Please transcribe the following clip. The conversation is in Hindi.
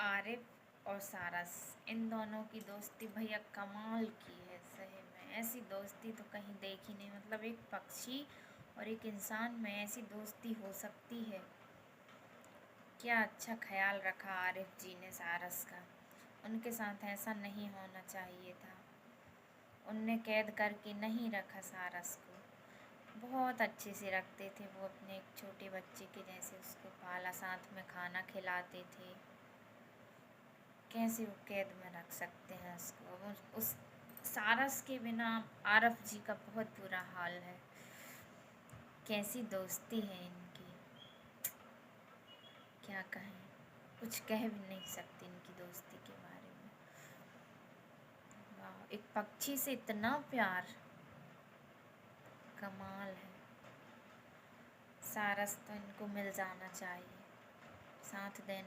आरिफ और सारस, इन दोनों की दोस्ती भैया कमाल की है। सही में ऐसी दोस्ती तो कहीं देखी नहीं, मतलब एक पक्षी और एक इंसान में ऐसी दोस्ती हो सकती है। क्या अच्छा ख्याल रखा आरिफ जी ने सारस का। उनके साथ ऐसा नहीं होना चाहिए था। उनने कैद करके नहीं रखा सारस को, बहुत अच्छे से रखते थे वो, अपने एक छोटे बच्चे के जैसे उसको पाला, साथ में खाना खिलाते थे। कैसे वो कैद में रख सकते हैं उसको। उस सारस के बिना आरफ जी का बहुत बुरा हाल है। कैसी दोस्ती है इनकी, क्या कहें, कुछ कह भी नहीं सकते इनकी दोस्ती के बारे में। वाह, एक पक्षी से इतना प्यार, कमाल है। सारस तो इनको मिल जाना चाहिए, साथ देना